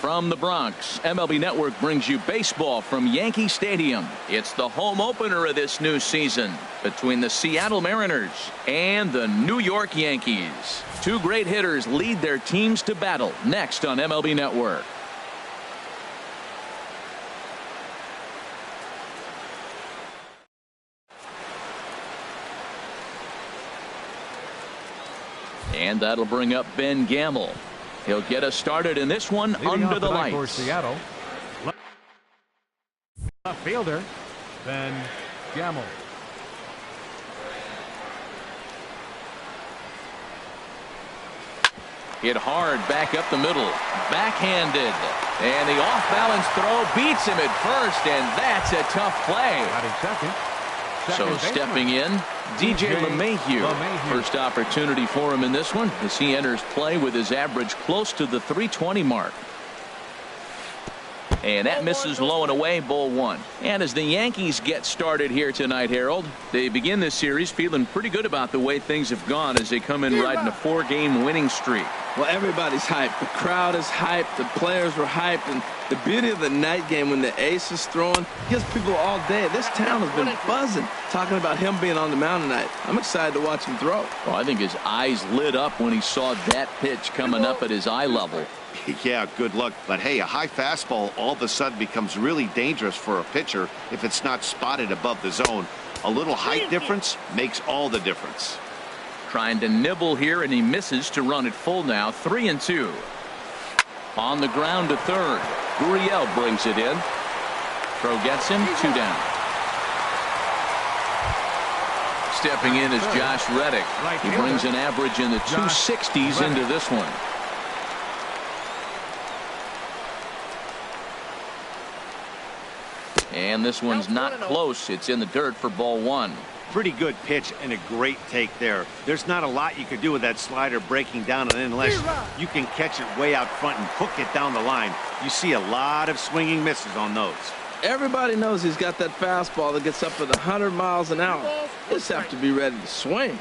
From the Bronx, MLB Network brings you baseball from Yankee Stadium. It's the home opener of this new season between the Seattle Mariners and the New York Yankees. Two great hitters lead their teams to battle next on MLB Network. And that'll bring up Ben Gamble. He'll get us started in this one under the lights. For Seattle, left fielder Ben Gamble. Hit hard back up the middle, backhanded, and the off-balance throw beats him at first, and that's a tough play. So stepping in, DJ LeMahieu. First opportunity for him in this one as he enters play with his average close to the .320 mark. And that misses low and away, ball one. And as the Yankees get started here tonight, Harold, they begin this series feeling pretty good about the way things have gone as they come in riding a 4-game winning streak. Well, everybody's hyped. The crowd is hyped. The players were hyped. And the beauty of the night game when the ace is throwing gives people all day. This town has been buzzing talking about him being on the mound tonight. I'm excited to watch him throw. Well, I think his eyes lit up when he saw that pitch coming up at his eye level. Yeah, good luck. But hey, a high fastball all of a sudden becomes really dangerous for a pitcher if it's not spotted above the zone. A little height difference makes all the difference. Trying to nibble here, and he misses to run it full now. 3-2. On the ground to third. Gurriel brings it in. Throw gets him. 2 down. Stepping in is Josh Reddick. He brings an average in the 260s into this one. And this one's not close. It's in the dirt for ball one. Pretty good pitch and a great take there. There's not a lot you could do with that slider breaking down, and unless you can catch it way out front and hook it down the line, you see a lot of swinging misses on those. Everybody knows he's got that fastball that gets up at 100 miles an hour. Just have to be ready to swing.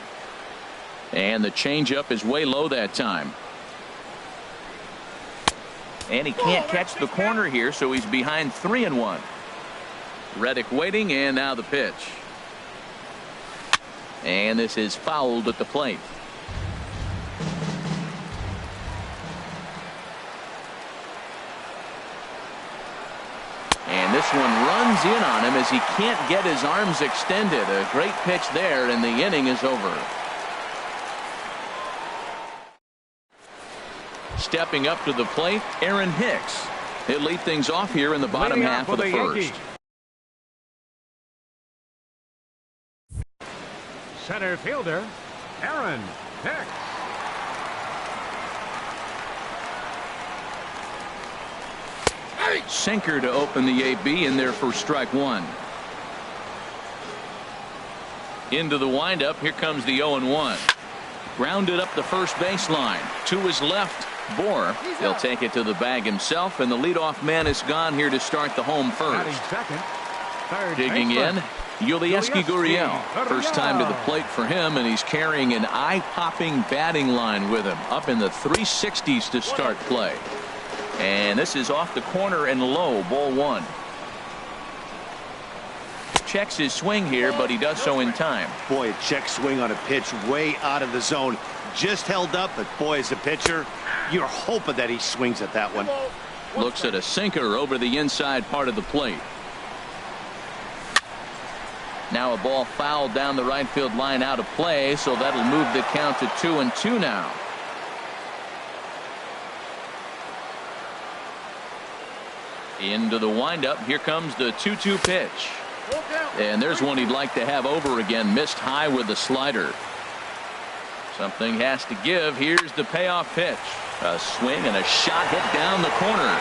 And the changeup is way low that time. And he can't catch the corner here, so he's behind 3-1. Reddick waiting, and now the pitch. And this is fouled at the plate. And this one runs in on him as he can't get his arms extended. A great pitch there, and the inning is over. Stepping up to the plate, Aaron Hicks. He'll lead things off here in the bottom half of the first. Center fielder Aaron Hicks. Sinker to open the AB in there for strike one. Into the windup. Here comes the 0-1. Grounded up the first baseline. To his left, Bohr. He'll take it to the bag himself, and the leadoff man is gone here to start the home first. Digging in, Yulieski Gurriel. First time to the plate for him, and he's carrying an eye-popping batting line with him. Up in the 360s to start play. And this is off the corner and low, ball one. Checks his swing here, but he does so in time. Boy, a check swing on a pitch way out of the zone. Just held up, but boy, as a pitcher, you're hoping that he swings at that one. Looks at a sinker over the inside part of the plate. Now a ball fouled down the right field line out of play, so that'll move the count to 2-2 now. Into the windup. Here comes the 2-2 pitch. And there's one he'd like to have over again. Missed high with the slider. Something has to give. Here's the payoff pitch. A swing and a shot hit down the corner.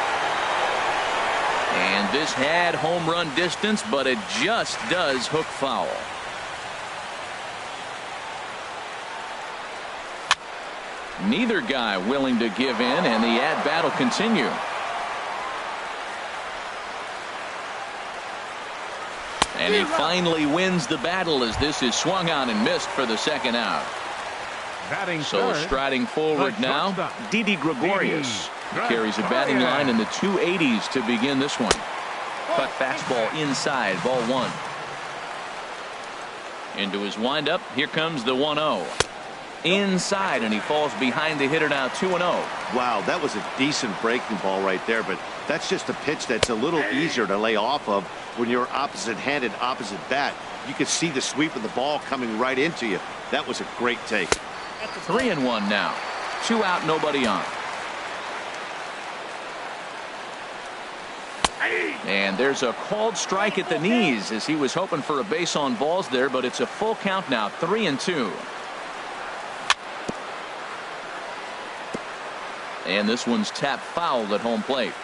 And this had home run distance, but it just does hook foul. Neither guy willing to give in, and the at-bat will continue. And he finally wins the battle as this is swung on and missed for the second out. So striding forward now, Didi Gregorius. Carries a batting line in the 280s to begin this one. Cut fastball inside, ball one. Into his windup. Here comes the 1-0. Inside, and he falls behind the hitter now, 2-0. Wow, that was a decent breaking ball right there, but that's just a pitch that's a little easier to lay off of when you're opposite-handed, opposite bat. You could see the sweep of the ball coming right into you. That was a great take. 3-1 now. 2 out, nobody on. And there's a called strike at the knees as he was hoping for a base on balls there, but it's a full count now, 3-2. And this one's tapped foul at home plate.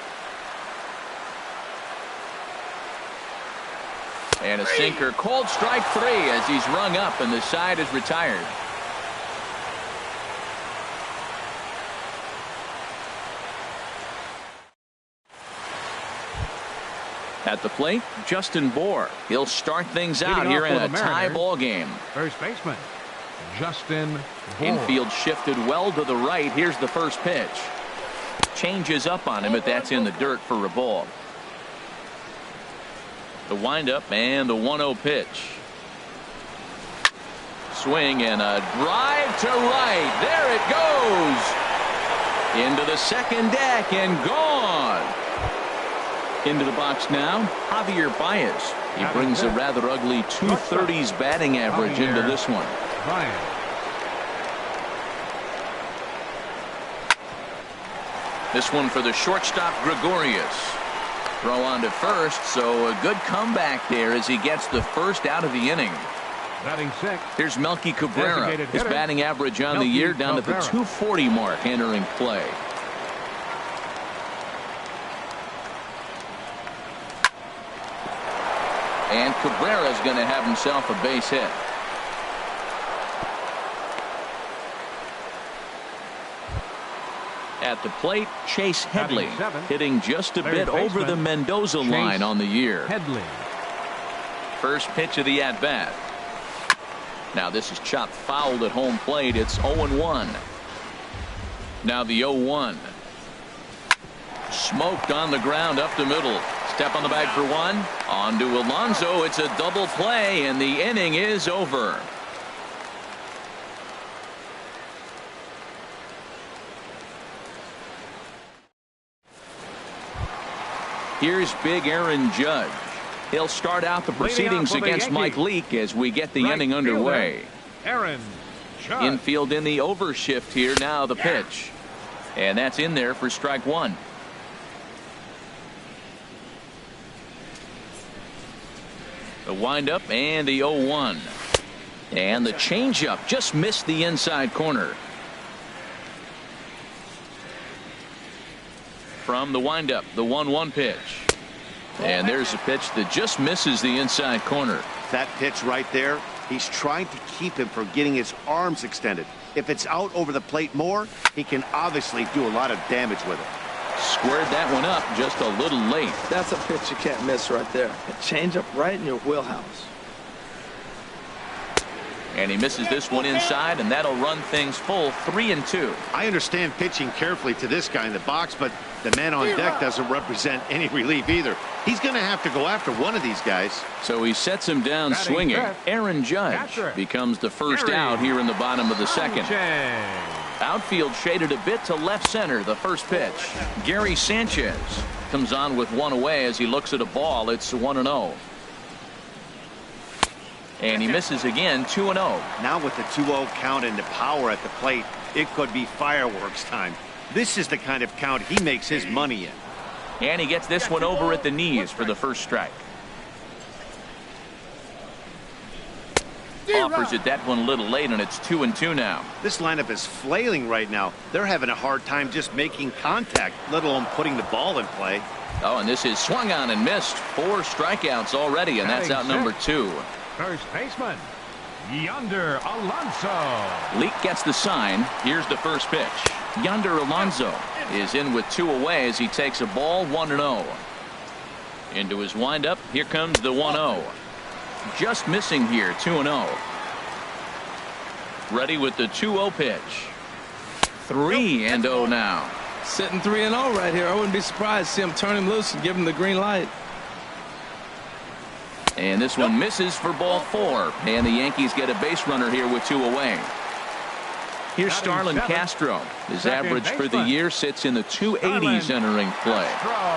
And a sinker, called strike 3 as he's rung up and the side is retired. At the plate, Justin Bohr. He'll start things out here in a tie ball game. First baseman, Justin Bohr. Infield shifted well to the right. Here's the first pitch. Changes up on him, but that's in the dirt for a ball. The windup and the 1-0 pitch. Swing and a drive to right. There it goes. Into the second deck and gone. Into the box now, Javier Baez. He brings a rather ugly 230s batting average into this one. This one for the shortstop, Gregorius. Throw on to first, so a good comeback there as he gets the first out of the inning. Batting sixth. Here's Melky Cabrera. His batting average on the year down to the 240 mark entering play. And Cabrera's going to have himself a base hit. At the plate, Chase Headley hitting just a bit over the Mendoza line on the year. Headley. First pitch of the at-bat. Now this is chopped fouled at home plate. It's 0-1. Now the 0-1. Smoked on the ground up the middle. Step on the bag for one. On to Alonso. It's a double play, and the inning is over. Here's big Aaron Judge. He'll start out the proceedings against Mike Leake as we get the inning underway. Aaron Judge. Infield in the overshift here. Now the pitch. And that's in there for strike one. The windup and the 0-1. And the changeup just missed the inside corner. From the windup, the 1-1 pitch. And there's a pitch that just misses the inside corner. That pitch right there, he's trying to keep him from getting his arms extended. If it's out over the plate more, he can obviously do a lot of damage with it. Squared that one up just a little late. That's a pitch you can't miss right there. A changeup right in your wheelhouse. And he misses this one inside, and that'll run things full 3-2. I understand pitching carefully to this guy in the box, but the man on deck doesn't represent any relief either. He's going to have to go after one of these guys. So he sets him down swinging. Aaron Judge becomes the first out here in the bottom of the second. Outfield shaded a bit to left center. The first pitch. Gary Sanchez comes on with one away as he looks at a ball. It's 1-0. And he misses again, 2-0. Now with the 2-0 count and the power at the plate, it could be fireworks time. This is the kind of count he makes his money in. And he gets this one over at the knees for the first strike. Offers it that one a little late, and it's 2-2 now. This lineup is flailing right now. They're having a hard time just making contact, let alone putting the ball in play. Oh, and this is swung on and missed. 4 strikeouts already, and that's out number 2. First baseman, Yonder Alonso. Leake gets the sign. Here's the first pitch. Yonder Alonso is in with 2 away as he takes a ball, 1-0. Into his windup. Here comes the 1-0. Just missing here, 2-0. Ready with the 2-0 pitch. 3-0 now. Sitting 3-0 right here. I wouldn't be surprised to see him turn him loose and give him the green light. And this one misses for ball 4. And the Yankees get a base runner here with 2 away. Here's Starlin Castro. His average for the year sits in the 280s entering play.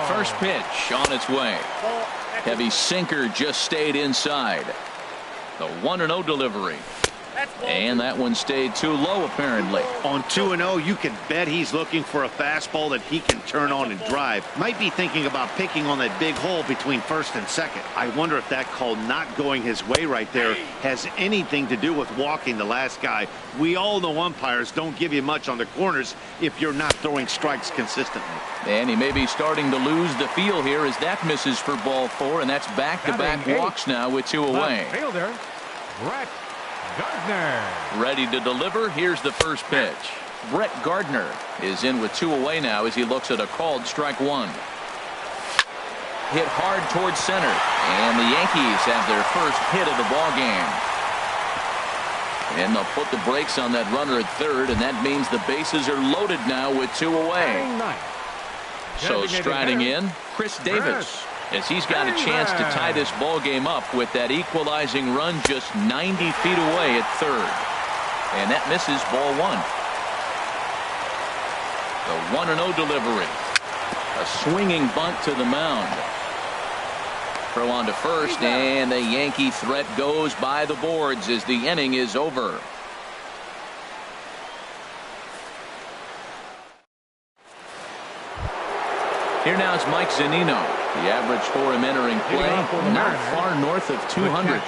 First pitch on its way. Heavy sinker just stayed inside. The 1-0 delivery. And that one stayed too low, apparently. On 2-0, you can bet he's looking for a fastball that he can turn on and drive. Might be thinking about picking on that big hole between first and second. I wonder if that call not going his way right there has anything to do with walking the last guy. We all know umpires don't give you much on the corners if you're not throwing strikes consistently. And he may be starting to lose the feel here as that misses for ball 4, and that's back-to-back walks now with 2 away. Fielder, Brett Gardner. Ready to deliver. Here's the first pitch. Brett Gardner is in with 2 away now as he looks at a called strike 1. Hit hard towards center, and the Yankees have their first hit of the ball game. And they'll put the brakes on that runner at third, and that means the bases are loaded now with 2 away. So striding in, Chris Davis, as he's got a chance to tie this ball game up with that equalizing run just 90 feet away at third. And that misses ball 1. The 1-0 delivery. A swinging bunt to the mound. Throw on to first, and the Yankee threat goes by the boards as the inning is over. Here now is Mike Zunino. The average for him entering play, not far north of 200.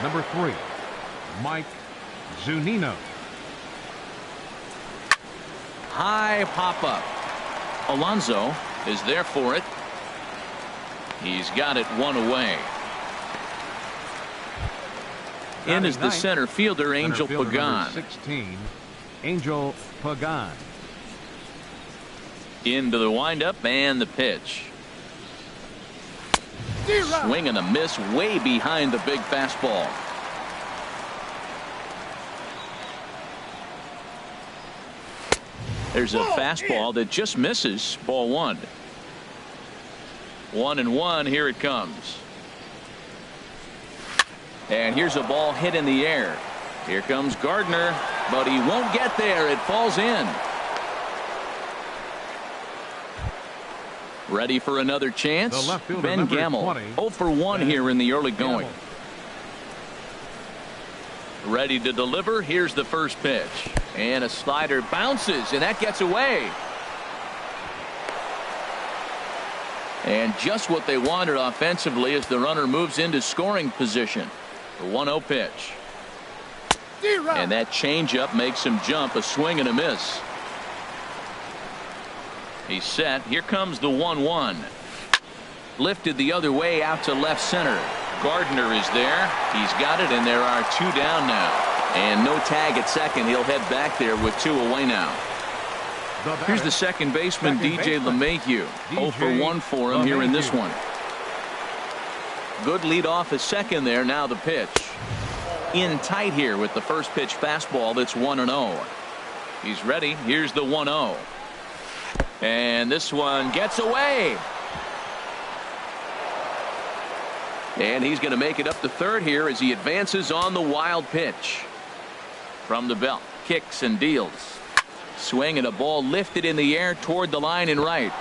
Number 3, Mike Zunino. High pop-up. Alonso is there for it. He's got it 1 away. In is the center fielder, Angel Pagan. 16, Angel Pagan. Into the windup and the pitch. Swing and a miss way behind the big fastball. There's a fastball that just misses ball 1. 1-1. Here it comes. And here's a ball hit in the air. Here comes Gardner, but he won't get there. It falls in. Ready for another chance? Ben Gamel, 0 for 1 here in the early going. Ready to deliver. Here's the first pitch. And a slider bounces, and that gets away. And just what they wanted offensively as the runner moves into scoring position. The 1-0 pitch. And that changeup makes him jump. A swing and a miss. He's set. Here comes the 1-1. Lifted the other way out to left center. Gardner is there. He's got it, and there are 2 down now. And no tag at second. He'll head back there with 2 away now. Here's the second baseman, DJ LeMahieu. 0 for 1 for him here in this one. Good lead off at second there. Now the pitch. In tight here with the first pitch fastball. That's 1-0. He's ready. Here's the 1-0. And this one gets away. And he's going to make it up to third here as he advances on the wild pitch. From the belt, kicks and deals. Swing and a ball lifted in the air toward the line and right.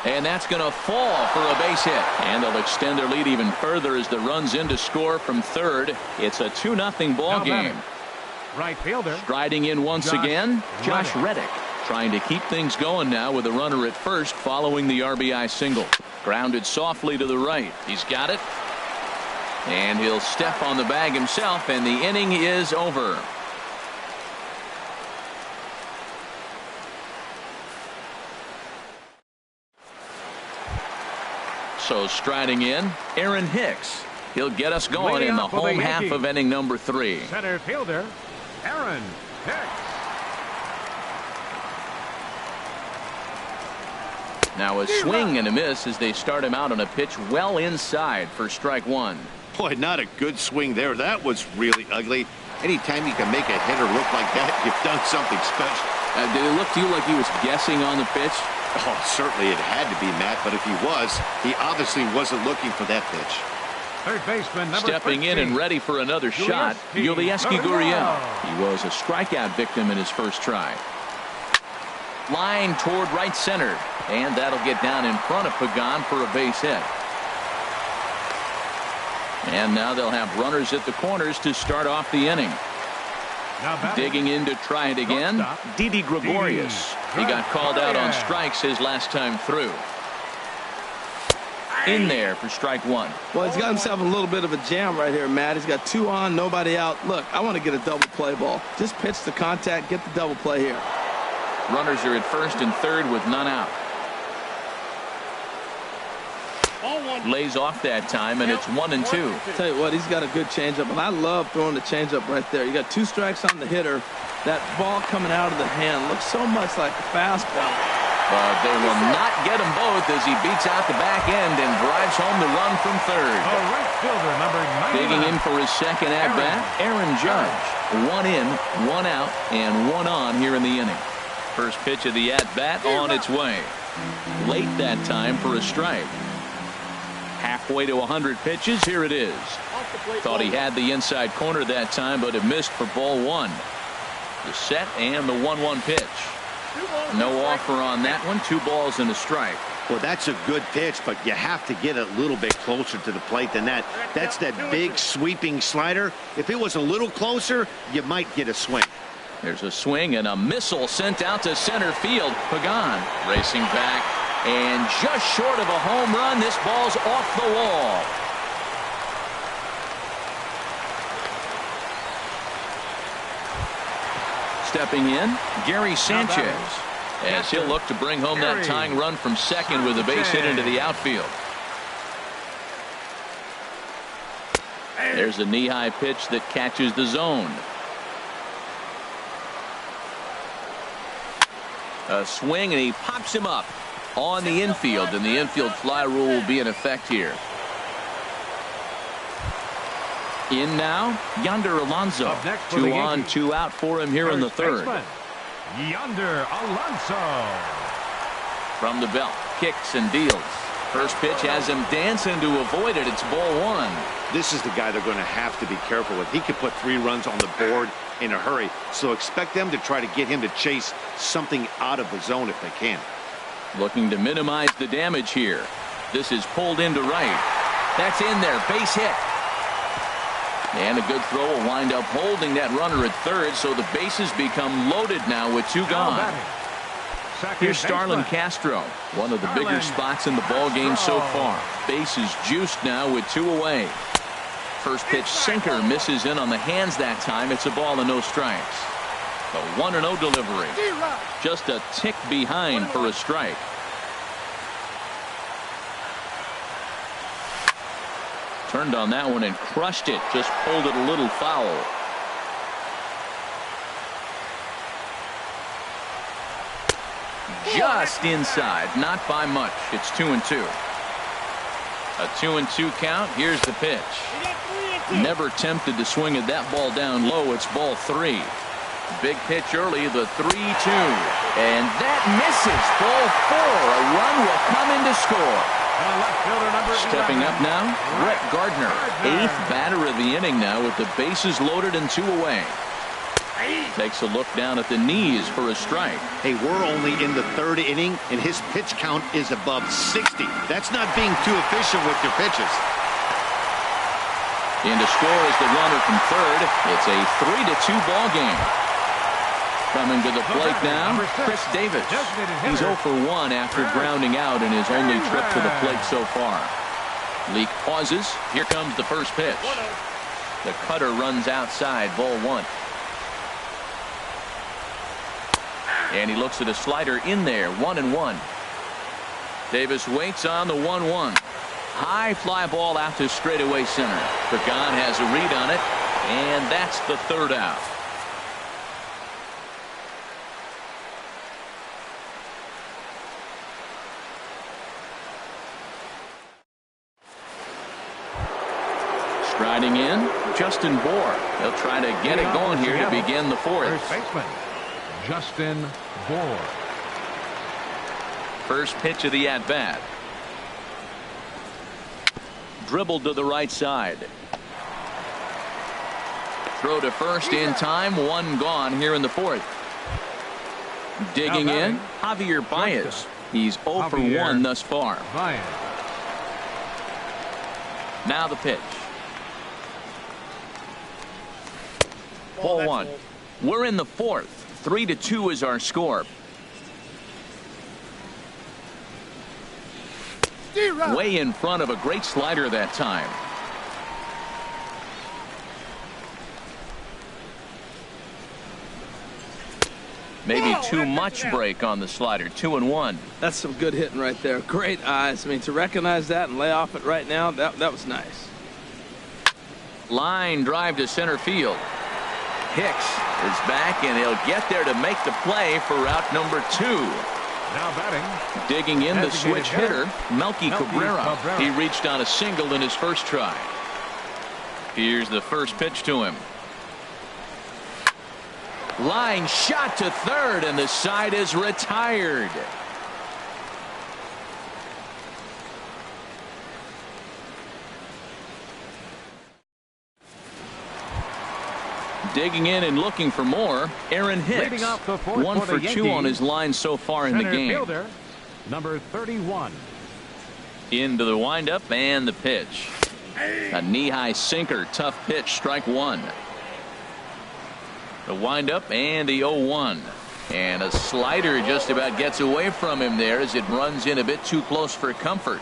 And that's going to fall for a base hit. And they'll extend their lead even further as the run's in to score from third. It's a 2-0 ball game. Right fielder. Striding in once again, Josh Reddick. Trying to keep things going now with a runner at first following the RBI single. Grounded softly to the right. He's got it. And he'll step on the bag himself, and the inning is over. So striding in, Aaron Hicks. He'll get us going in the home half of inning number 3. Center fielder, Aaron Hicks. Now a swing and a miss as they start him out on a pitch well inside for strike 1. Boy, not a good swing there. That was really ugly. Anytime you can make a hitter look like that, you've done something special. Did it look to you like he was guessing on the pitch? Oh, certainly it had to be, Matt, but if he was, he obviously wasn't looking for that pitch. Third baseman, number Stepping 13. in and ready for another shot, Yulieski Gurriel. He was a strikeout victim in his first try. Line toward right center, and that'll get down in front of Pagan for a base hit. And now they'll have runners at the corners to start off the inning. Digging in to try it again, Didi Gregorius. He got called out on strikes his last time through. In there for strike one. Well, he's got himself a little bit of a jam right here, Matt. He's got 2 on, nobody out. Look, I want to get a double play ball. Just pitch the contact, get the double play here. Runners are at first and third with none out. Lays off that time, and it's 1-2. Tell you what, he's got a good changeup, and I love throwing the changeup right there. You got 2 strikes on the hitter. That ball coming out of the hand looks so much like a fastball. But they will not get them both as he beats out the back end and drives home the run from third. Right fielder, number 99. Digging in for his second at-bat, Aaron Judge. 1 in, 1 out, and 1 on here in the inning. First pitch of the at-bat on its way. Late that time for a strike. Halfway to 100 pitches, here it is. Thought he had the inside corner that time, but it missed for ball 1. The set and the 1-1 pitch. No offer on that one. 2 balls and a strike. Well, that's a good pitch, but you have to get a little bit closer to the plate than that. That's that big sweeping slider. If it was a little closer, you might get a swing. There's a swing and a missile sent out to center field. Pagan racing back, and just short of a home run. This ball's off the wall. Stepping in, Gary Sanchez, as he'll look to bring home that tying run from second with a base hit into the outfield. There's a knee-high pitch that catches the zone. A swing, and he pops him up on the infield, and the infield fly rule will be in effect here. In now, Yonder Alonso. 2 on, 2 out for him here in the third. Yonder Alonso. From the belt, kicks and deals. First pitch has him dancing to avoid it. It's ball 1. This is the guy they're going to have to be careful with. He could put 3 runs on the board in a hurry, so expect them to try to get him to chase something out of the zone if they can. Looking to minimize the damage here. This is pulled into right. That's in there. Base hit. And a good throw will wind up holding that runner at third, so the bases become loaded now with 2 gone. Here's Starlin Castro, one of the bigger spots in the ball game so far. Bases juiced now with 2 away. First pitch sinker misses in on the hands that time. It's a ball and no strikes. A 1-0 delivery. Just a tick behind for a strike. Turned on that one and crushed it. Just pulled it a little foul. Just inside. Not by much. It's 2-2. A 2-2 count. Here's the pitch. Never tempted to swing at that ball down low. It's ball 3. Big pitch early, the 3-2. And that misses. Ball 4. A run will come in to score. Stepping up now, Brett Gardner. 8th batter of the inning now with the bases loaded and 2 away. Takes a look down at the knees for a strike. Hey, we're only in the 3rd inning, and his pitch count is above 60. That's not being too efficient with your pitches. In to score is the runner from third. It's a 3-2 ball game. Coming to the plate now, Chris Davis. He's 0 for 1 after grounding out in his only trip to the plate so far. Leak pauses. Here comes the first pitch. The cutter runs outside, ball 1. And he looks at a slider in there, 1-1. Davis waits on the 1-1. High fly ball out to straightaway center. Pagan has a read on it, and that's the 3rd out. Striding in, Justin Bohr. They'll try to get it going here to begin the fourth. First baseman, Justin Bohr. First pitch of the at-bat. Dribbled to the right side. Throw to first in time. One gone here in the fourth. Digging in, Javier Baez. He's 0 for 1 thus far. Now the pitch. Ball one. We're in the fourth. 3-2 is our score. Way in front of a great slider that time. Maybe too much break on the slider. 2-1. That's some good hitting right there. Great eyes. I mean, to recognize that and lay off it right now, that was nice. Line drive to center field. Hicks is back, and he'll get there to make the play for route number 2. Now batting. Digging in the switch hitter, Melky Cabrera. He reached on a single in his first try. Here's the first pitch to him. Line shot to third, and the side is retired. Digging in and looking for more, Aaron Hicks. 1 for 2 on his line so far in the game. Fielder, number 31. Into the windup and the pitch. A knee-high sinker, tough pitch, strike one. The windup and the 0-1. And a slider just about gets away from him there as it runs in a bit too close for comfort.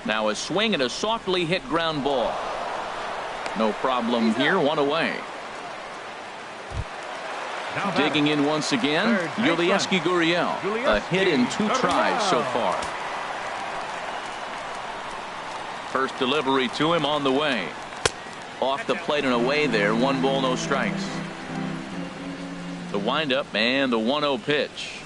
Now a swing and a softly hit ground ball. No problem here, one away. Digging in once again, Yulieski Gurriel. A hit in 2 tries so far. First delivery to him on the way. Off the plate and away there. 1 ball, no strikes. The windup and the 1-0 pitch.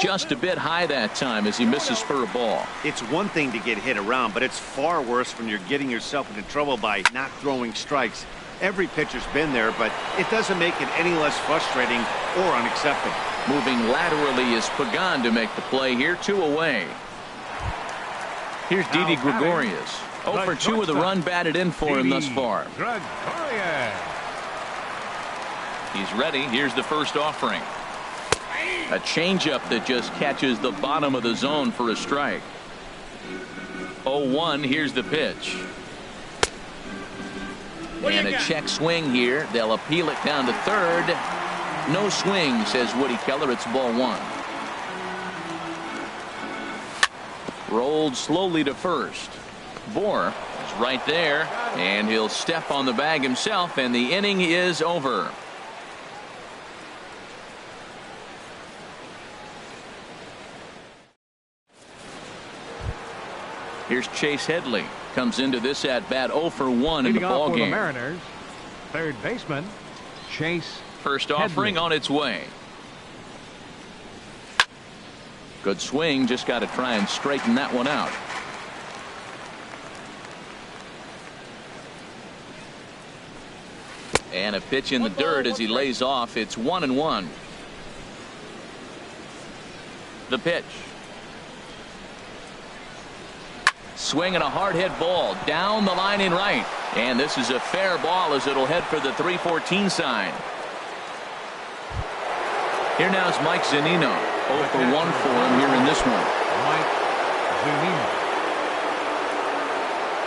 Just a bit high that time as he misses for a ball. It's one thing to get hit around, but it's far worse when you're getting yourself into trouble by not throwing strikes. Every pitcher's been there, but it doesn't make it any less frustrating or unacceptable. Moving laterally is Pagan to make the play here. 2 away. Here's Didi Gregorius. 0 for 2 with a run batted in for him thus far. He's ready. Here's the first offering. A changeup that just catches the bottom of the zone for a strike. 0-1. Here's the pitch. And a check swing here. They'll appeal it down to third. No swing, says Woody Keller. It's ball 1. Rolled slowly to first. Bohr is right there, and he'll step on the bag himself, and the inning is over. Here's Chase Headley. Comes into this at bat 0 for 1 in the ball game. The Mariners, third baseman Chase. First offering on its way. Good swing. Just got to try and straighten that one out. And a pitch in the dirt as he lays off. It's 1-1. The pitch. Swing and a hard hit ball down the line in right. And this is a fair ball as it'll head for the 3-14 sign. Here now is Mike Zunino. 0 for 1 for him here in this one. Mike Zunino.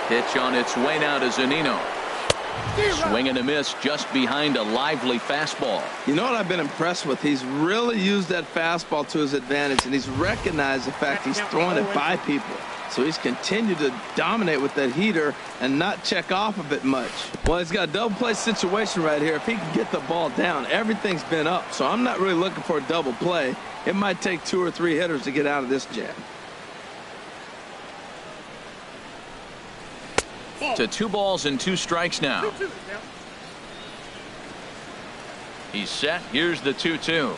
Pitch on its way now to Zunino. Swing and a miss just behind a lively fastball. You know what I've been impressed with? He's really used that fastball to his advantage, and he's recognized the fact he's throwing it by people. So he's continued to dominate with that heater and not check off of it much. Well, he's got a double play situation right here. If he can get the ball down, everything's been up. So I'm not really looking for a double play. It might take 2 or 3 hitters to get out of this jam. To 2 balls and 2 strikes now. He's set. Here's the 2-2.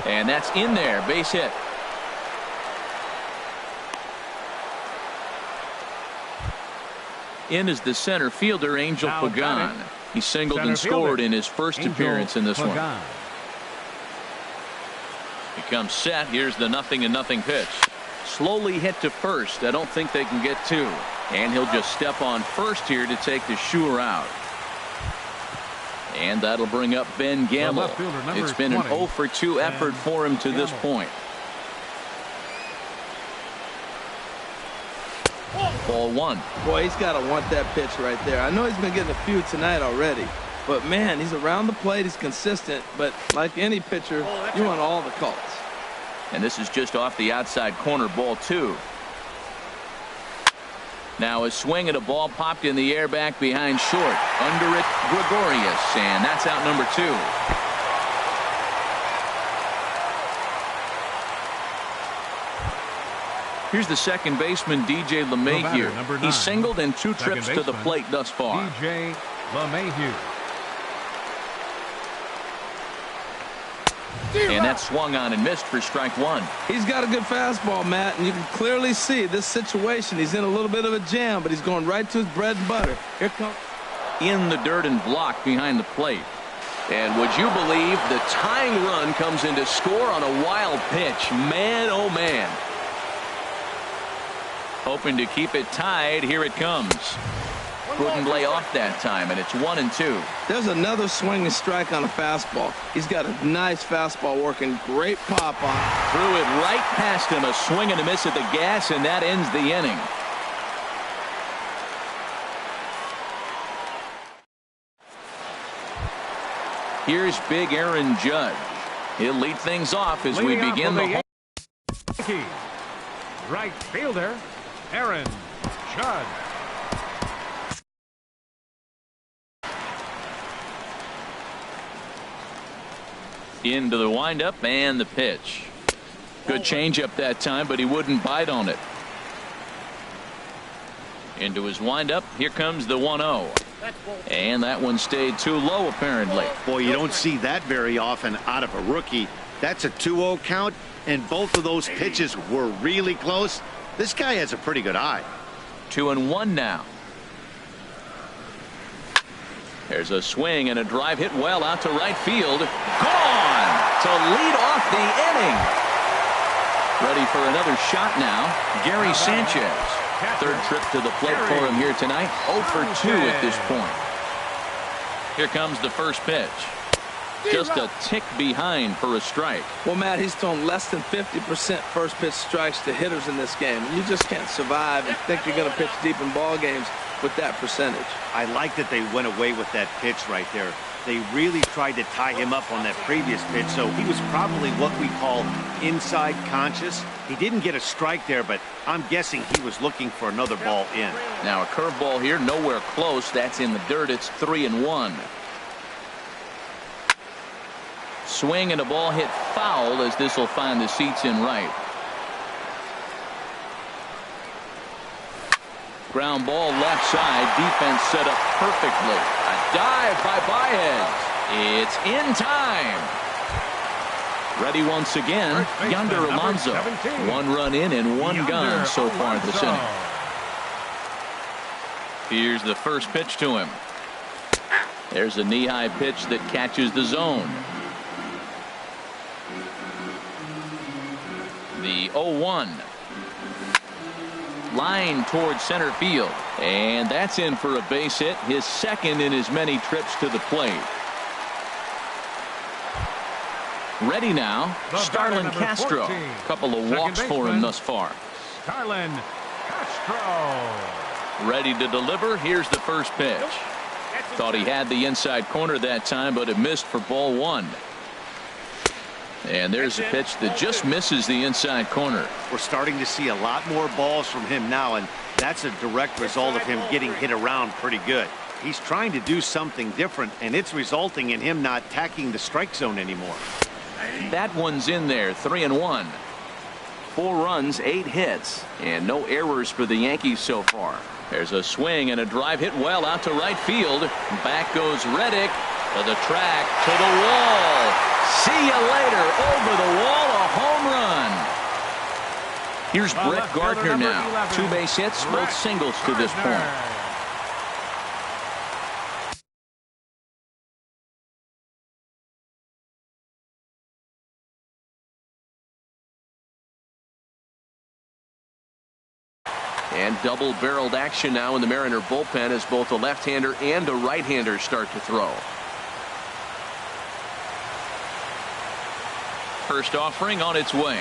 And that's in there. Base hit. In is the center fielder, Angel Now Pagan. batting, He singled center and scored fielder, in his first Angel appearance in this one. Pagan. He comes set. Here's the 0-0 pitch. Slowly hit to first. I don't think they can get two. And he'll just step on first here to take the Shure out. And that'll bring up Ben Gamble. left fielder, number It's been an 20, 0 for 2 effort for him to this point. Ball one. Boy, he's got to want that pitch right there. I know he's been getting a few tonight already. But, man, he's around the plate. He's consistent. But like any pitcher, you want all the calls. And this is just off the outside corner, ball two. Now a swing at a ball popped in the air back behind short. Under it, Gregorius. And that's out number two. Here's the second baseman, DJ LeMahieu. He singled in 2 trips to the plate thus far. DJ LeMahieu. And that swung on and missed for strike one. He's got a good fastball, Matt, and you can clearly see this situation. He's in a little bit of a jam, but he's going right to his bread and butter. Here comes In the dirt and blocked behind the plate. And would you believe the tying run comes in to score on a wild pitch? Man, oh man. Hoping to keep it tied. Here it comes. Couldn't lay off that time, and it's 1-2. There's another swinging strike on a fastball. He's got a nice fastball working. Great pop on it. Threw it right past him. A swing and a miss at the gas, and that ends the inning. Here's big Aaron Judge. He'll lead things off as we Leading off begin for the the home. Yankees. Right fielder, Aaron Judge. Into the windup and the pitch. Good changeup that time, but he wouldn't bite on it. Into his windup. Here comes the 1-0. And that one stayed too low, apparently. Boy, you don't see that very often out of a rookie. That's a 2-0 count, and both of those pitches were really close. This guy has a pretty good eye. 2-1 now. There's a swing and a drive hit well out to right field. Gone to lead off the inning. Ready for another shot now, Gary Sanchez. Third trip to the plate for him here tonight. 0 for 2 at this point. Here comes the first pitch. Just a tick behind for a strike. Well, Matt, he's thrown less than 50% first pitch strikes to hitters in this game. You just can't survive and think you're going to pitch deep in ball games with that percentage. I like that they went away with that pitch right there. They really tried to tie him up on that previous pitch, so he was probably what we call inside conscious. He didn't get a strike there, but I'm guessing he was looking for another ball in. Now a curveball here, nowhere close. That's in the dirt. It's 3-1. Swing and a ball hit foul as this will find the seats in right. Ground ball left side. Defense set up perfectly. A dive by Baez. It's in time. Ready once again, Yonder Alonso. 1 run in and 1 gone so far this inning. Here's the first pitch to him. There's a knee-high pitch that catches the zone. The 0-1. Line towards center field. And that's in for a base hit. His second in as many trips to the plate. Ready now, Starlin Castro. Couple of walks for him thus far. Starlin Castro. Ready to deliver. Here's the first pitch. Thought he had the inside corner that time, but it missed for ball 1. And there's a pitch that just misses the inside corner. We're starting to see a lot more balls from him now, and that's a direct result of him getting hit around pretty good. He's trying to do something different, and it's resulting in him not attacking the strike zone anymore. That one's in there. 3-1. 4 runs, 8 hits, and no errors for the Yankees so far. There's a swing and a drive hit well out to right field. Back goes Reddick to the track, to the wall. See you later. Over the wall, a home run. Here's Brett Gardner now. 2 base hits, both singles to this point. And double-barreled action now in the Mariner bullpen as both a left-hander and a right-hander start to throw. First offering on its way.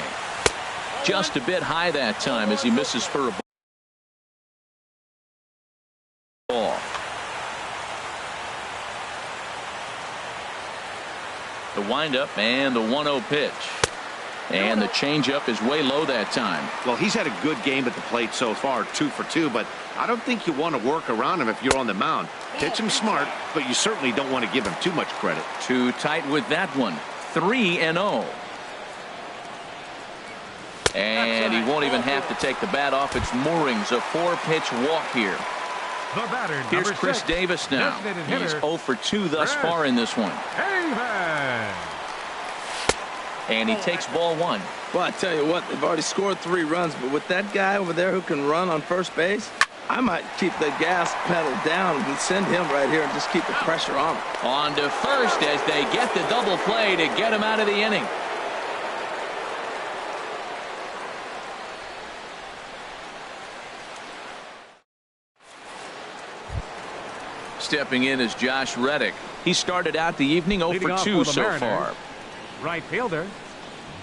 Just a bit high that time as he misses for a ball. The windup and the 1-0 pitch. And the changeup is way low that time. Well, he's had a good game at the plate so far, 2 for 2, but I don't think you want to work around him if you're on the mound. Pitch him smart, but you certainly don't want to give him too much credit. Too tight with that one. 3-0. And he won't even have to take the bat off its moorings. A 4-pitch walk here. The batter, Here's Chris Davis now. He's 0 for 2 thus far in this one. And he takes ball 1. Well, I tell you what, they've already scored 3 runs, but with that guy over there who can run on first base, I might keep the gas pedal down and send him right here and just keep the pressure on him. On to first as they get the double play to get him out of the inning. Stepping in is Josh Reddick. He started out the evening 0 for 2 so far. Right fielder,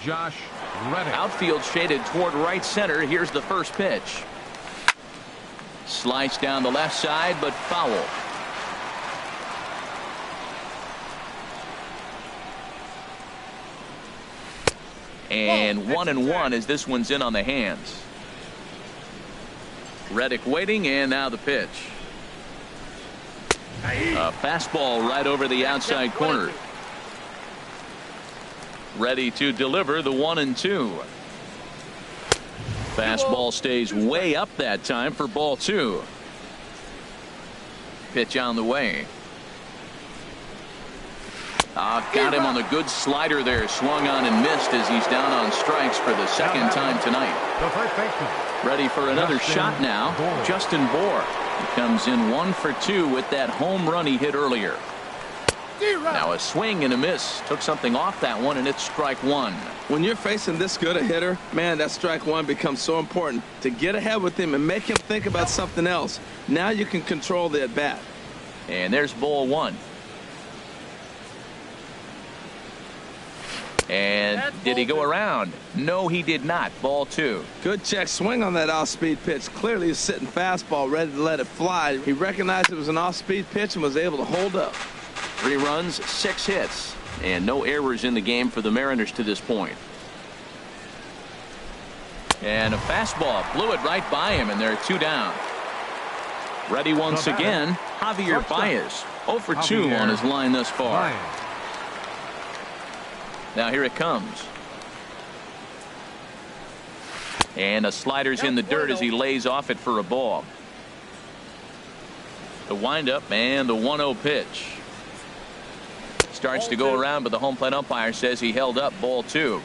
Josh Reddick. Outfield shaded toward right center. Here's the first pitch. Sliced down the left side, but foul. And 1-1 as this one's in on the hands. Reddick waiting, and now the pitch. A fastball right over the outside corner. Ready to deliver the 1-2. Fastball stays way up that time for ball 2. Pitch on the way. Got him on the good slider there. Swung on and missed as he's down on strikes for the second time tonight. Ready for another shot now. Justin Bour. He comes in 1 for 2 with that home run he hit earlier. Now a swing and a miss. Took something off that one, and it's strike 1. When you're facing this good a hitter, man, that strike 1 becomes so important to get ahead with him and make him think about something else. Now you can control the at bat. And there's ball 1. And did he go around? No, he did not. Ball 2. Good check swing on that off-speed pitch. Clearly he's sitting fastball ready to let it fly. He recognized it was an off-speed pitch and was able to hold up. 3 runs, 6 hits, and no errors in the game for the Mariners to this point. And a fastball blew it right by him, and they're 2 down. Ready once again, Javier Baez. 0 for 2 on his line thus far. Now here it comes. And a slider's in the dirt as he lays off it for a ball. The windup and the 1-0 pitch. Starts to go around, but the home plate umpire says he held up. Ball 2.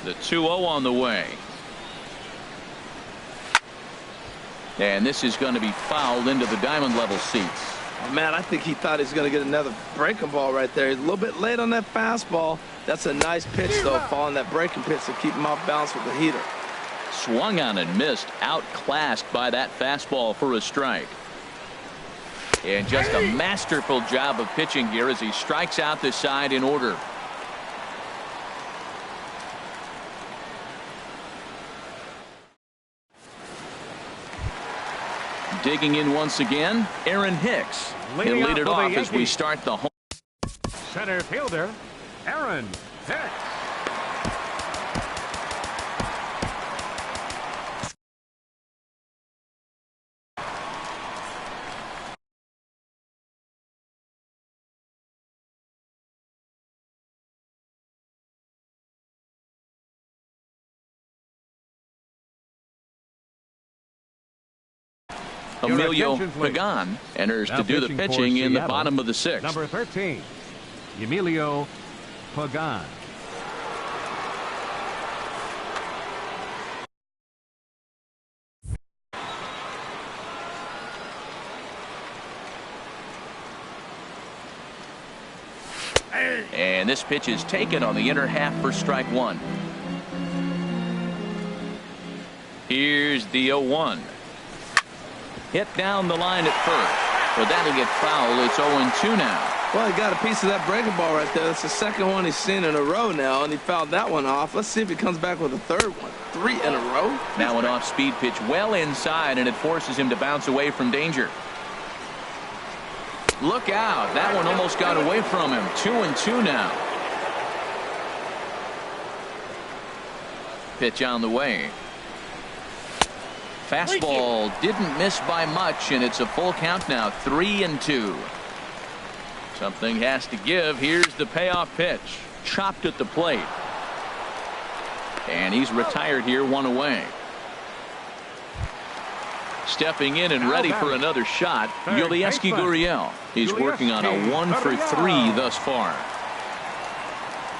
The 2-0 on the way. And this is going to be fouled into the diamond level seats. Oh, man, I think he thought he was going to get another breaking ball right there. He's a little bit late on that fastball. That's a nice pitch, though, following that breaking pitch to keep him off balance with the heater. Swung on and missed. Outclassed by that fastball for a strike. And just a masterful job of pitching here as he strikes out the side in order. Digging in once again, Aaron Hicks. He'll lead it off as we start the home. Center fielder, Aaron Hicks. Emilio Pagan enters to do the pitching in the bottom of the 6th. Number 13, Emilio Pagan. And this pitch is taken on the inner half for strike 1. Here's the 0-1. Hit down the line at first, but that'll get fouled. It's 0-2 now. Well, he got a piece of that breaking ball right there. That's the second one he's seen in a row now, and he fouled that one off. Let's see if he comes back with a third one. 3 in a row. Now an off-speed pitch well inside, and it forces him to bounce away from danger. Look out. That one almost got away from him. 2-2 now. Pitch on the way. Fastball didn't miss by much, and it's a full count now. 3-2. Something has to give. Here's the payoff pitch. Chopped at the plate. And he's retired here, 1 away. Stepping in and ready for another shot, Yulieski Gurriel. He's working on a 1-for-3 thus far.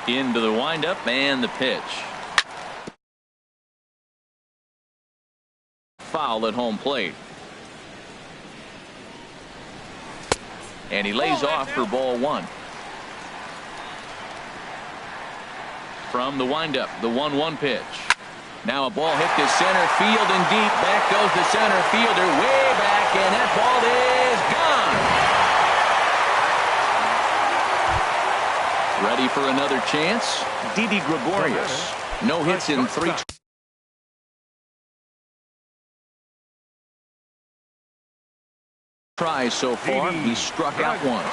Into the windup and the pitch. Foul at home plate. And he lays off for ball 1. From the windup, the 1-1 pitch. Now a ball hit to center field and deep. Back goes the center fielder way back, and that ball is gone. Ready for another chance? Didi Gregorius. No hits in 3. Tries so far. He struck out once.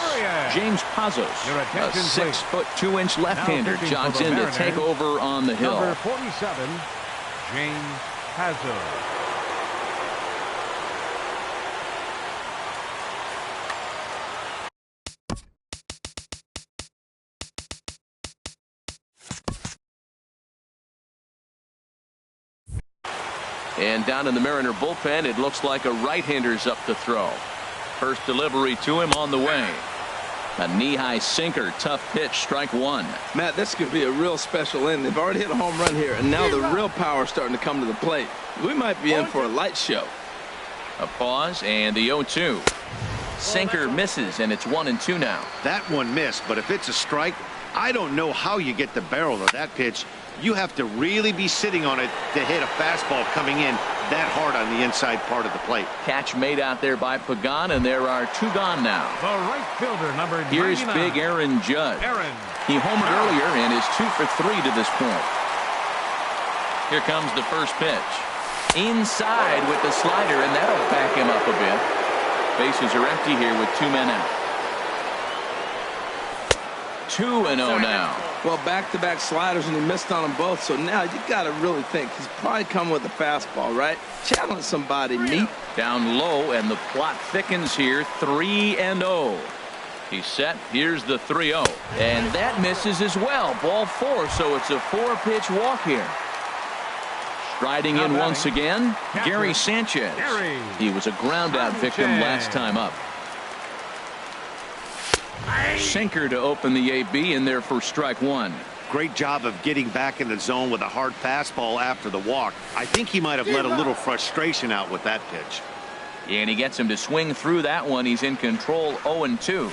James Pazos, a 6'2" left-hander, jogs in to take over on the hill. Number 47, James Pazos. And down in the Mariner bullpen, it looks like a right-hander's up to throw. First delivery to him on the way. A knee-high sinker, tough pitch, strike 1. Matt, this could be a real special inning. They've already hit a home run here, and now the real power is starting to come to the plate. We might be in for a light show. A pause and the 0-2. Sinker misses, and it's 1-2 now. That one missed, but if it's a strike, I don't know how you get the barrel of that pitch. You have to really be sitting on it to hit a fastball coming in that hard on the inside part of the plate. Catch made out there by Pagan, and there are 2 gone now. The right fielder, number 99. Here's big Aaron Judge. He homered earlier and is 2 for 3 to this point. Here comes the first pitch. Inside with the slider, and that'll back him up a bit. Bases are empty here with 2 men out. 2-0 now. Well, back-to-back sliders, and he missed on them both. So now you got to really think he's probably coming with a fastball, right? Challenge somebody, meat. Down low, and the plot thickens here. 3-0. He's set. Here's the 3-0. And that misses as well. Ball 4, so it's a 4-pitch walk here. Striding in once again, Gary Sanchez. He was a ground-out victim last time up. Sinker to open the AB, in there for strike 1. Great job of getting back in the zone with a hard fastball after the walk. I think he might have let a little frustration out with that pitch. And he gets him to swing through that one. He's in control. 0-2.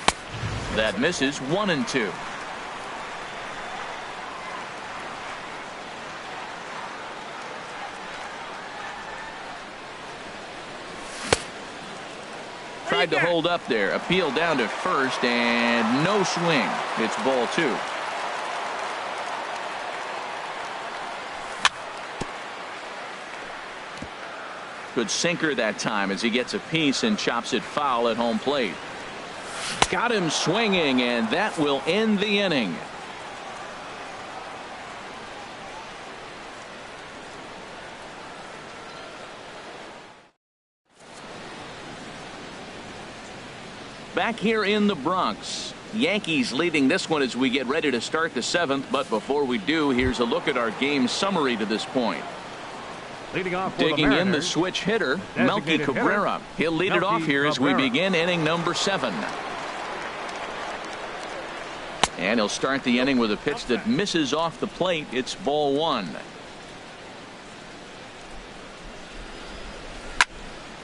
That misses. 1-2. Tried to hold up there. Appeal down to first, and no swing. It's ball 2. Good sinker that time as he gets a piece and chops it foul at home plate. Got him swinging, and that will end the inning. Back here in the Bronx, Yankees leading this one as we get ready to start the 7th. But before we do, here's a look at our game summary to this point. Leading off Digging in the switch hitter, Melky Cabrera. He'll lead it off here as we begin inning number 7. And he'll start the inning with a pitch that misses off the plate. It's ball 1.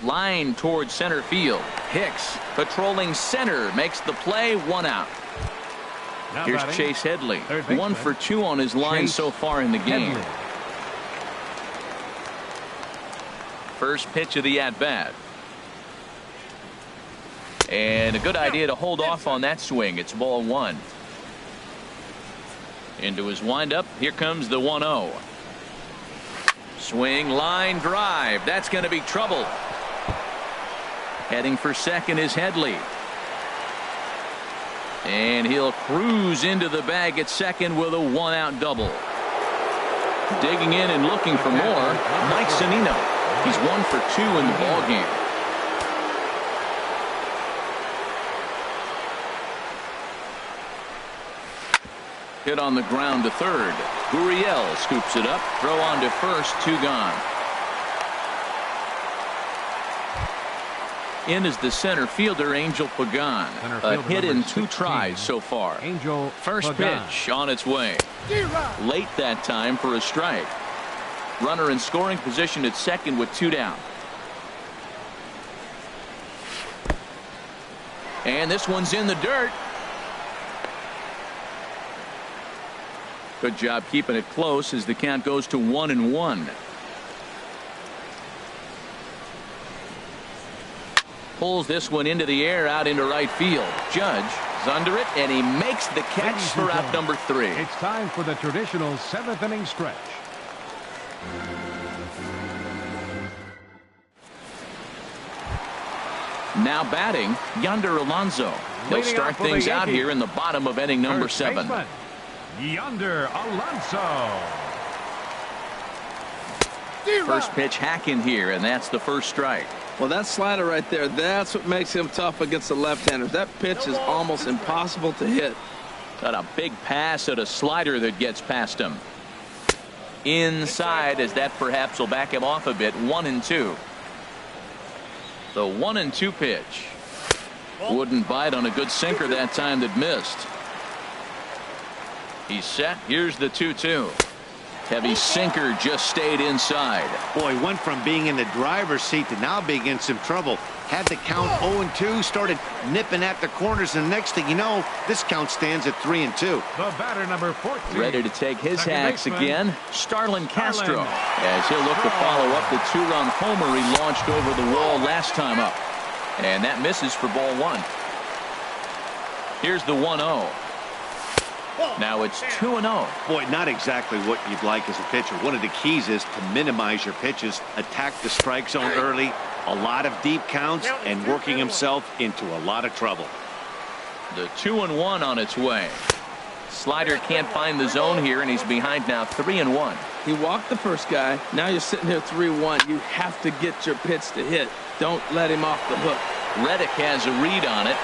Line towards center field. Hicks patrolling center makes the play. 1 out. Here's Chase Headley. 1 for 2 on his line so far in the game. First pitch of the at-bat. And a good idea to hold off on that swing. It's ball one. Into his windup. Here comes the 1-0. Swing, line drive. That's going to be trouble. Heading for second is Headley. And he'll cruise into the bag at second with a one-out double. Digging in and looking for more, Mike Zunino. He's 1 for 2 in the ballgame. Hit on the ground to third. Gurriel scoops it up. Throw on to first. 2 gone. In is the center fielder, Angel Pagan. A hit in 2 tries so far. Angel First Pagan. pitch on its way. Late that time for a strike. Runner in scoring position at second with 2 down. And this one's in the dirt. Good job keeping it close as the count goes to 1-1. Pulls this one into the air out into right field. Judge is under it, and he makes the catch for out number 3. It's time for the traditional 7th inning stretch. Now batting, Yonder Alonso. He'll Leading start off for the things out Yankees. here in the bottom of inning number First 7. baseman, Yonder Alonso. First pitch hacking here, and that's the first strike. Well, that slider right there, that's what makes him tough against the left-handers. That pitch is almost impossible to hit. Got a big pass at a slider that gets past him. Inside, as that perhaps will back him off a bit. 1-2. The 1-2 pitch. Wouldn't bite on a good sinker that time that missed. He's set. Here's the 2-2. Heavy sinker just stayed inside. Boy, went from being in the driver's seat to now being in some trouble. Had the count 0-2, started nipping at the corners, and the next thing you know, this count stands at 3-2. The batter number 14. Ready to take his Second hacks baseman, again. Starlin Castro. Starlin. As he'll look to follow up the 2-run homer he launched over the wall last time up. And that misses for ball 1. Here's the 1-0. Now it's 2-0. Boy, not exactly what you'd like as a pitcher. One of the keys is to minimize your pitches, attack the strike zone early, a lot of deep counts, and working himself into a lot of trouble. The 2-1 on its way. Slider can't find the zone here, and he's behind now 3-1. He walked the first guy. Now you're sitting here 3-1. You have to get your pitch to hit. Don't let him off the hook. Reddick has a read on it.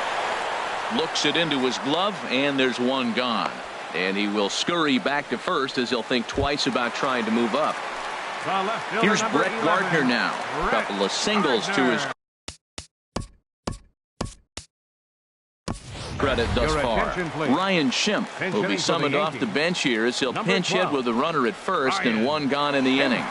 Looks it into his glove, and there's one gone. And he will scurry back to first as he'll think twice about trying to move up. The left fielder, Here's number Brett 11, Gardner now. A Brett couple of singles to his credit thus Your far. attention, please. Ryan Schimpf Pinch will be hitting for summoned the off the Yankees. bench here as he'll Number pinch hit 12. with a runner at first and Ryan one gone in the inning.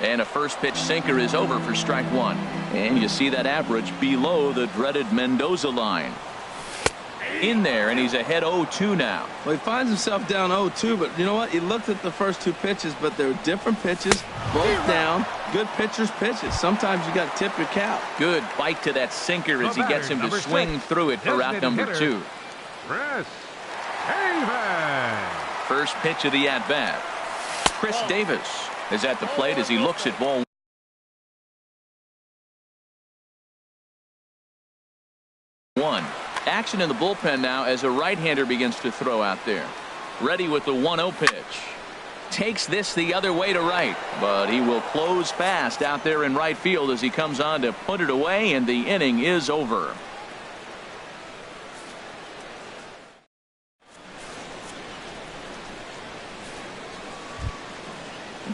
And a first pitch sinker is over for strike 1. And you see that average below the dreaded Mendoza line. In there, and he's ahead 0-2 now. Well, he finds himself down 0-2, but you know what? He looked at the first 2 pitches, but they're different pitches, both down. Good pitchers' pitches. Sometimes you got to tip your cap. Good bite to that sinker as he gets him to Number swing 6, through it for out designated number hitter, 2. Chris Davis. First pitch of the at-bat. Chris Davis is at the plate as he looks at ball 1. Action in the bullpen now as a right-hander begins to throw out there. Ready with the 1-0 pitch. Takes this the other way to right, but he will close fast out there in right field as he comes on to put it away, and the inning is over.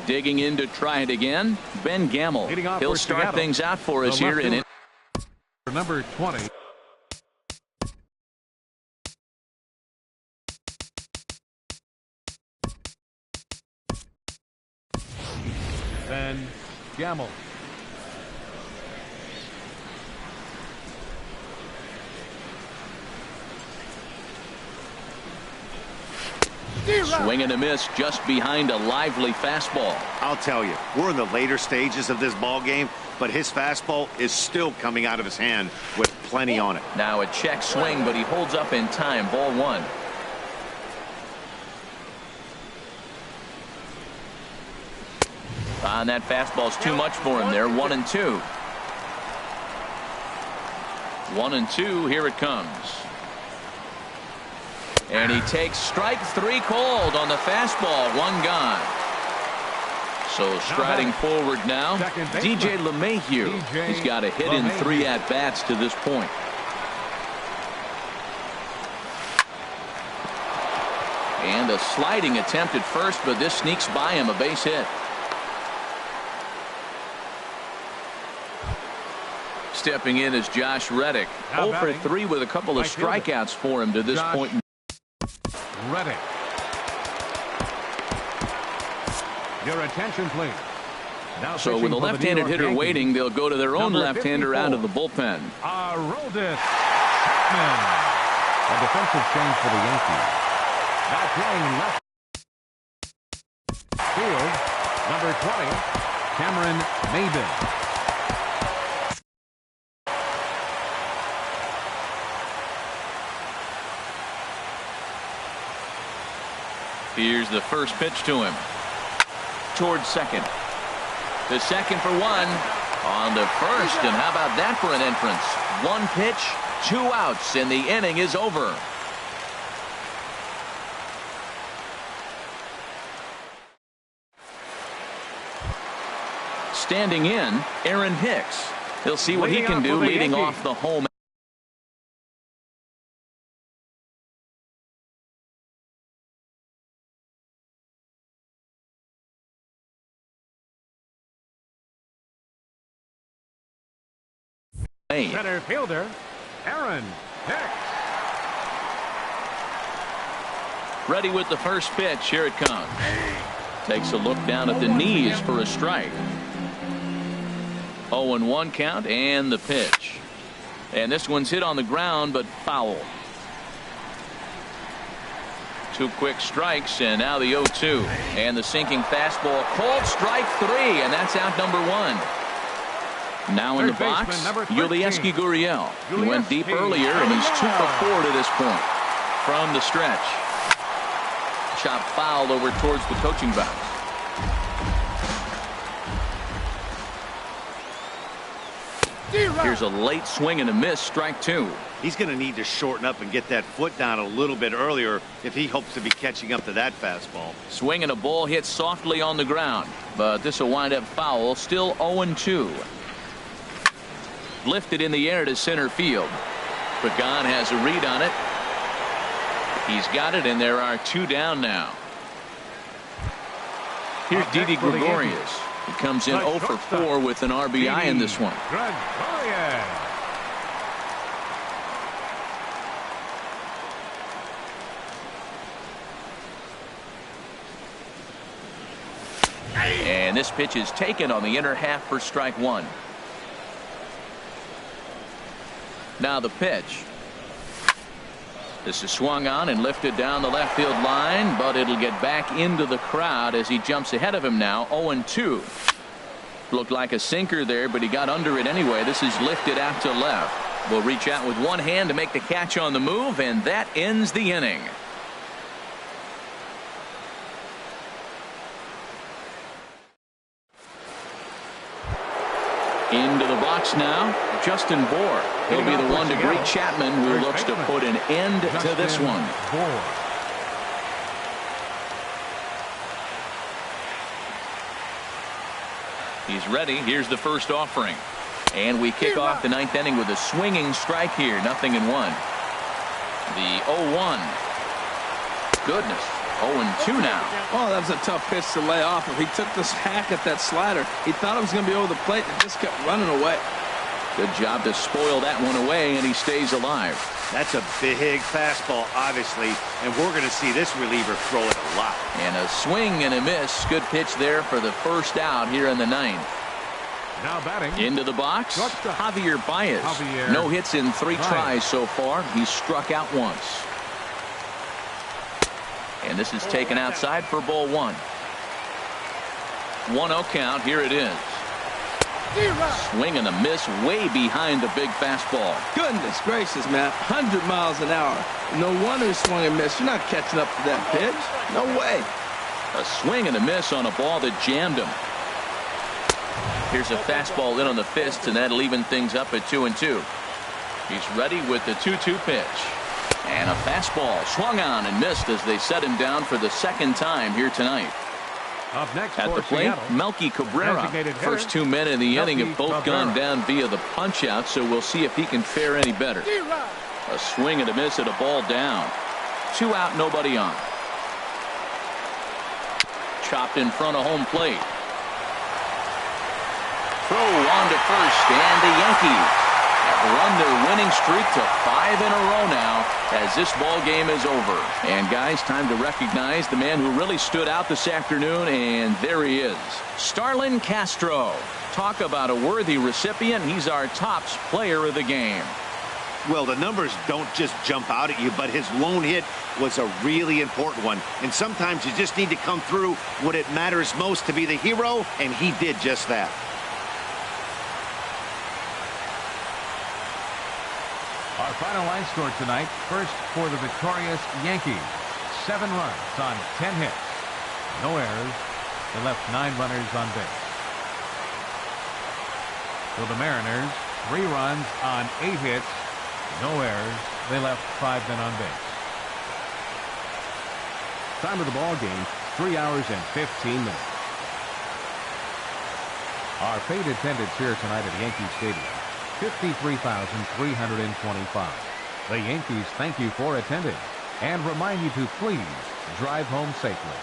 Digging in to try it again, Ben Gamble. Leading off He'll for start Seattle, things out for us the here left in it. fielder, number 20. Ben Gamble. Swing and a miss just behind a lively fastball. I'll tell you, we're in the later stages of this ball game, but his fastball is still coming out of his hand with plenty on it. Now a check swing, but he holds up in time. Ball one. And that fastball's too much for him there. 1-2. 1-2. Here it comes. And he takes strike three called on the fastball. One gone. So striding forward now, DJ LeMahieu. He's got a hit in 3 at-bats to this point. And a sliding attempt at first, but this sneaks by him, a base hit. Stepping in is Josh Reddick. 0 for 3 with a couple of strikeouts for him to this point. Reddick. Your attention, please. Now so with a left-handed hitter waiting, they'll go to their own left-hander out of the bullpen. Aroldis Chapman. A defensive change for the Yankees. Now playing left field, number 20, Cameron Maybin. Here's the first pitch to him. Towards second. The second for one. On the first, and how about that for an entrance? 1 pitch, 2 outs, and the inning is over. Standing in, Aaron Hicks. He'll see what he can do leading off the home. Center fielder, Aaron Hicks. Ready with the first pitch. Here it comes. Takes a look down at the knees for a strike. 0-1 count and the pitch. And this one's hit on the ground, but foul. 2 quick strikes, and now the 0-2. And the sinking fastball called strike 3, and that's out number 1. Now in the box, Yulieski Gurriel. He went deep earlier, and he's 2 for 4 to this point. From the stretch. Chop foul over towards the coaching box. Here's a late swing and a miss, strike 2. He's going to need to shorten up and get that foot down a little bit earlier if he hopes to be catching up to that fastball. Swing and a ball hit softly on the ground, but this will wind up foul. Still 0-2. Lifted in the air to center field. Pagan has a read on it. He's got it, and there are 2 down now. Here's Didi Gregorius. He comes in 0 for 4 with an RBI in this one. And this pitch is taken on the inner half for strike 1. Now the pitch. This is swung on and lifted down the left field line, but it'll get back into the crowd as he jumps ahead of him now. 0-2. Looked like a sinker there, but he got under it anyway. This is lifted out to left. Will reach out with one hand to make the catch on the move, and that ends the inning. Into the box now, Justin Bour. He'll be the one to greet Chapman, who looks to put an end to this one. He's ready. Here's the first offering. And we kick off the 9th inning with a swinging strike here. 0-1. The 0-1. Goodness. 0-2 now. Oh, that was a tough pitch to lay off. If he took this hack at that slider, he thought it was going to be over the plate and just kept running away. Good job to spoil that one away, and he stays alive. That's a big fastball, obviously, and we're going to see this reliever throw it a lot. And a swing and a miss. Good pitch there for the first out here in the 9th. Now batting. Into the box, Javier Baez. No hits in 3 tries so far. He's struck out once. And And this is taken outside for ball one. 1-0 count. Here it is. Swing and a miss way behind the big fastball. Goodness gracious, man. 100 miles an hour. No wonder he swung and missed. You're not catching up to that pitch. No way. A swing and a miss on a ball that jammed him. Here's a fastball in on the fist, and that'll even things up at 2-2. He's ready with the 2-2 pitch. And a fastball swung on and missed as they set him down for the second time here tonight. Up next At the plate, Seattle, Melky Cabrera. designated hitter, First 2 men in the inning have both Cabrera. gone down via the punch-out, so we'll see if he can fare any better. A swing and a miss at a ball down. 2 out, nobody on. Chopped in front of home plate. Throw on to first, and the Yankees have run their winning streak to 5 in a row now as this ball game is over. And guys, time to recognize the man who really stood out this afternoon, and there he is, Starlin Castro. Talk about a worthy recipient. He's our tops player of the game. Well, the numbers don't just jump out at you, but his lone hit was a really important one. And sometimes you just need to come through when it matters most to be the hero, and he did just that. Our final line score tonight, first for the victorious Yankees. 7 runs on 10 hits. No errors. They left 9 runners on base. For the Mariners, 3 runs on 8 hits. No errors. They left 5 men on base. Time of the ball game, 3 hours and 15 minutes. Our paid attendance here tonight at Yankee Stadium, 53,325. The Yankees thank you for attending and remind you to please drive home safely.